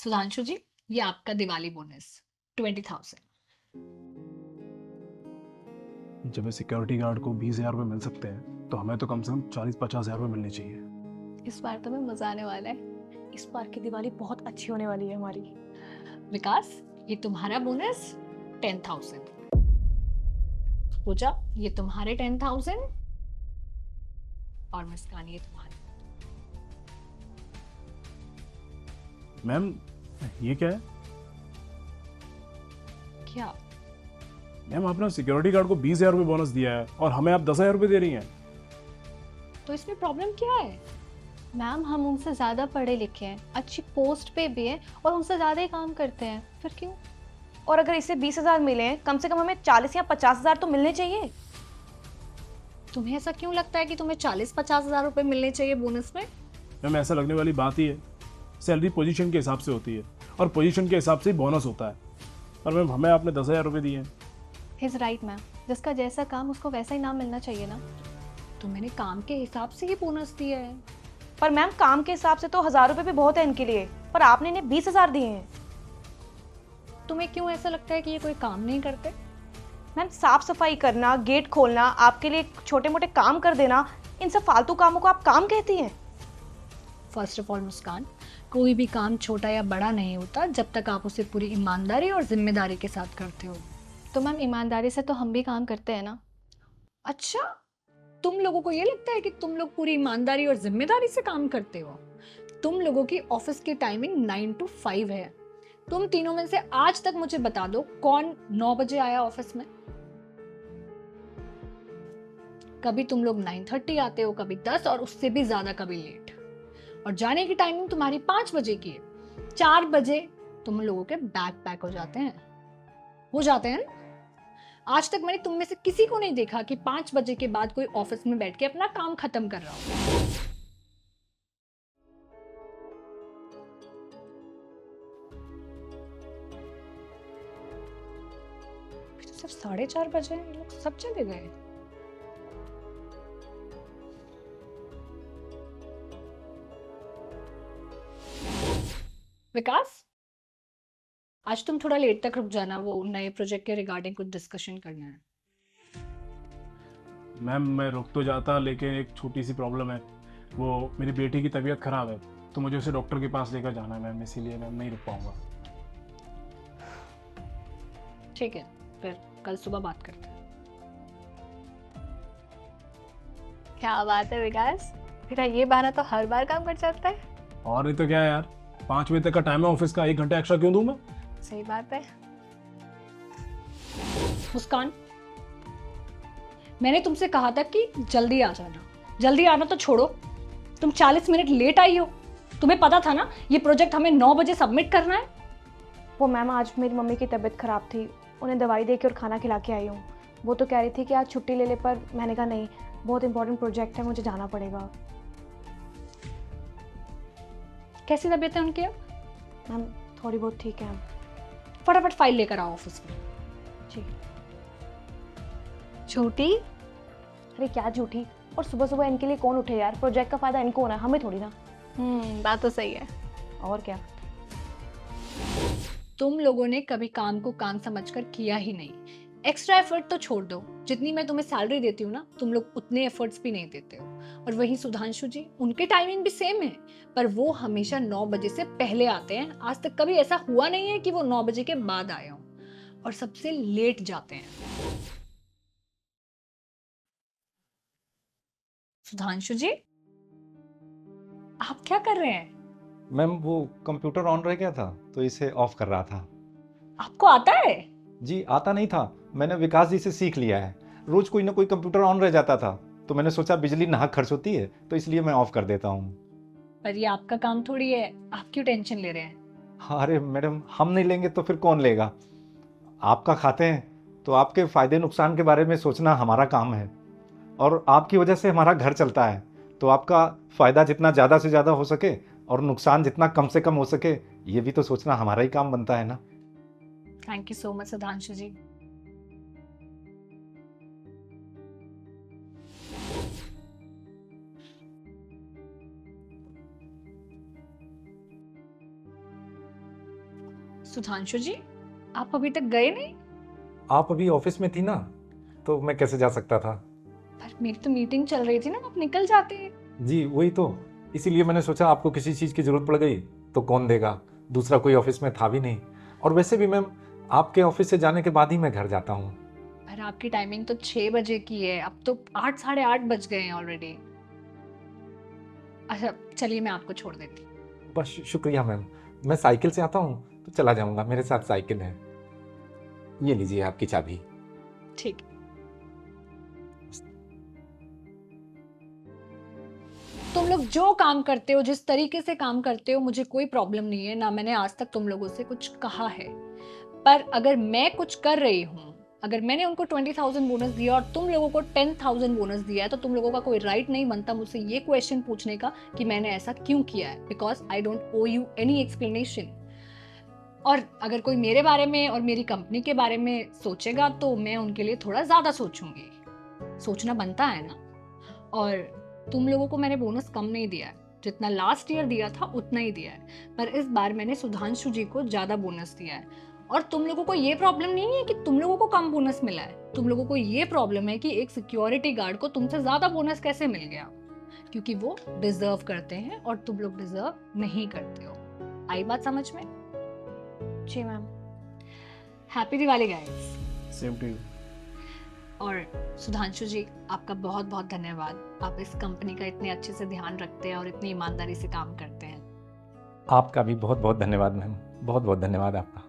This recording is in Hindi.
सुधांशु जी, ये आपका दिवाली बोनस 20,000। जब ये सिक्योरिटी गार्ड को 20,000 रुपये मिल सकते हैं तो हमें तो कम से कम 40-50,000 रुपये मिलने चाहिए। इस बार तो मैं मजा आने वाला है। इस बार की दिवाली बहुत अच्छी होने वाली है हमारी। विकास, ये तुम्हारा बोनस 10,000। पूजा, ये तुम्हारे 10,000। और मुस्कान, ये तुम्हारे। मैम, ये क्या है? क्या? मैम, आपने सिक्योरिटी गार्ड को 20,000 रुपये बोनस दिया है और हमें आप 10,000 रुपये दे रही हैं। तो इसमें प्रॉब्लम क्या है? मैम, हम उनसे ज़्यादा पढ़े लिखे हैं, अच्छी पोस्ट पे भी हैं और उनसे ज़्यादा ही काम करते हैं, फिर क्यों? और अगर इसे 20,000 मिले हैं, कम से कम हमें 40 या 50,000 तो मिलने चाहिए। तुम्हें ऐसा क्यों लगता है कि तुम्हें 40-50,000 रुपए मिलने चाहिए बोनस में? मैम, ऐसा लगने वाली बात ही है। सैलरी पोजीशन के हिसाब से होती है और पोजीशन के हिसाब से ही बोनस होता है। और मैम, हमें आपने 10,000 रुपये दिए हैं। इज राइट मैम, जिसका जैसा काम उसको वैसा ही नाम मिलना चाहिए ना। तो मैंने काम के हिसाब से ही बोनस दिया है। पर मैम, काम के हिसाब से तो 1,000 रुपये भी बहुत है इनके लिए, पर आपने इन्हें 20,000 दिए हैं। तुम्हें क्यों ऐसा लगता है कि ये कोई काम नहीं करते? मैम, साफ सफाई करना, गेट खोलना, आपके लिए छोटे मोटे काम कर देना, इन सब फालतू कामों को आप काम कहती हैं? फर्स्ट ऑफ ऑल मुस्कान, कोई भी काम छोटा या बड़ा नहीं होता जब तक आप उसे पूरी ईमानदारी और जिम्मेदारी के साथ करते हो। तो मैम, ईमानदारी से तो हम भी काम करते हैं ना। अच्छा, तुम लोगों को ये लगता है कि तुम लोग पूरी ईमानदारी और जिम्मेदारी से काम करते हो? तुम लोगों की ऑफिस की टाइमिंग 9 to 5 है। तुम तीनों में से आज तक मुझे बता दो, कौन 9 बजे आया ऑफिस में? कभी तुम लोग 9:30 आते हो, कभी 10 और उससे भी ज्यादा कभी लेट। और जाने की टाइमिंग तुम्हारी 5 बजे की है। 4 बजे तुम लोगों के बैग पैक हो जाते हैं ना? आज तक मैंने तुम में से किसी को नहीं देखा कि 5 बजे के बाद कोई ऑफिस में बैठ के अपना काम खत्म कर रहा हो। सिर्फ 4:30 बजे ये लोग सब चले गए। विकास, आज तुम थोड़ा लेट तक रुक जाना, वो नए प्रोजेक्ट के रिगार्डिंग कुछ डिस्कशन करना है। मैम, मैं रुक तो जाता लेकिन एक छोटी सी प्रॉब्लम है। वो मेरी बेटी की तबीयत ख़राब है तो मुझे उसे डॉक्टर के पास लेकर जाना है मैम, इसीलिए मैं नहीं रुक पाऊँगा। ठीक है, फिर कल सुबह बात करते हैं। क्या बात है विकास, तेरा ये बहाना तो हर बार काम कर जाता है। और नहीं तो क्या है यार, 5 बजे तक का टाइम है ऑफिस का, 1 घंटा एक्स्ट्रा क्यों दूँ मैं? सही बात है। मुस्कान, मैंने तुमसे कहा था कि जल्दी आ जाना। जल्दी आना तो छोड़ो, तुम 40 मिनट लेट आई हो। तुम्हें पता था ना ये प्रोजेक्ट हमें 9 बजे सबमिट करना है। वो मैम, आज मेरी मम्मी की तबीयत खराब थी, उन्हें दवाई दे के और खाना खिला के आई हूँ। वो तो कह रही थी कि आज छुट्टी ले ले, पर मैंने कहा नहीं, बहुत इंपॉर्टेंट प्रोजेक्ट है, मुझे जाना पड़ेगा। कैसी तबीयत है उनकी अब? मैम, थोड़ी बहुत ठीक है। फटाफट फाइल लेकर आओ ऑफिस में। जी। झूठी? अरे क्या झूठी, और सुबह सुबह इनके लिए कौन उठे यार, प्रोजेक्ट का फायदा इनको होना है, हमें थोड़ी ना। बात तो सही है। और क्या। तुम लोगों ने कभी काम को काम समझकर किया ही नहीं। एक्स्ट्रा एफर्ट तो छोड़ दो, जितनी मैं तुम्हें सैलरी देती हूँ ना, तुम लोग उतने एफर्ट्स भी नहीं देते हो। और वही सुधांशु जी, उनके टाइमिंग भी सेम है, पर वो हमेशा 9 बजे से पहले आते हैं। आज तक कभी ऐसा हुआ नहीं है कि वो 9 बजे के बाद आए हों। और सबसे लेट जाते हैं। सुधांशु जी, आप क्या कर रहे हैं? मैम, वो कंप्यूटर ऑन रह गया था तो इसे ऑफ कर रहा था। आपको आता है? जी, आता नहीं था, मैंने विकास जी से सीख लिया है। रोज कोई ना कोई कंप्यूटर ऑन रह जाता था तो मैंने सोचा बिजली नाहक खर्च होती है तो इसलिए मैं ऑफ कर देता हूँ। पर ये आपका काम थोड़ी है, आप क्यों टेंशन ले रहे हैं? अरे मैडम, हम नहीं लेंगे तो फिर कौन लेगा? आपका खाते हैं तो आपके फायदे नुकसान के बारे में सोचना हमारा काम है, और आपकी वजह से हमारा घर चलता है। तो आपका फ़ायदा जितना ज़्यादा से ज़्यादा हो सके और नुकसान जितना कम से कम हो सके, ये भी तो सोचना हमारा ही काम बनता है ना। Thank you so much Sudhanshu ji. Sudhanshu ji, आप अभी तक गए नहीं? आप अभी ऑफिस में थी ना, तो मैं कैसे जा सकता था। पर मेरी तो मीटिंग चल रही थी ना, आप निकल जाते। जी वही तो, इसीलिए मैंने सोचा आपको किसी चीज़ की ज़रूरत पड़ गई तो कौन देगा, दूसरा कोई ऑफिस में था भी नहीं। और वैसे भी मैम, आपके ऑफिस से जाने के बाद ही मैं घर जाता हूँ। पर आपकी टाइमिंग तो 6 बजे की है, अब तो 8 साढ़े 8 बज गए हैं ऑलरेडी। अच्छा चलिए, मैं आपको छोड़ देती हूँ। बस शुक्रिया मैम, मैं साइकिल से आता हूँ तो चला जाऊँगा, मेरे साथ साइकिल है। ये लीजिए आपकी चाबी। ठीक है। तुम लोग जो काम करते हो, जिस तरीके से काम करते हो, मुझे कोई प्रॉब्लम नहीं है, ना मैंने आज तक तुम लोगों से कुछ कहा है। पर अगर मैं कुछ कर रही हूँ, अगर मैंने उनको 20,000 बोनस दिया और तुम लोगों को 10,000 बोनस दिया है, तो तुम लोगों का कोई राइट नहीं बनता मुझसे ये क्वेश्चन पूछने का कि मैंने ऐसा क्यों किया है, because I don't owe you any explanation. और अगर कोई मेरे बारे में और मेरी कंपनी के बारे में सोचेगा तो मैं उनके लिए थोड़ा ज़्यादा सोचूंगी, सोचना बनता है ना। और तुम लोगों को मैंने बोनस कम नहीं दिया है, जितना लास्ट ईयर दिया था उतना ही दिया है, पर इस बार मैंने सुधांशु जी को ज़्यादा बोनस दिया है। और तुम लोगों को ये प्रॉब्लम नहीं है कि तुम लोगों को कम बोनस मिला है, तुम लोगों को ये प्रॉब्लम है कि एक सिक्योरिटी गार्ड को तुमसे ज़्यादा बोनस कैसे मिल गया, क्योंकि वो डिजर्व करते हैं और तुम लोग डिजर्व नहीं करते हो। आई बात समझ में? जी ma'am. Happy Diwali guys. Same to you. और सुधांशु जी, आपका बहुत बहुत धन्यवाद। आप इस कंपनी का इतने अच्छे से ध्यान रखते हैं और इतनी ईमानदारी से काम करते हैं। आपका भी बहुत बहुत धन्यवाद मैम, बहुत बहुत धन्यवाद आपका।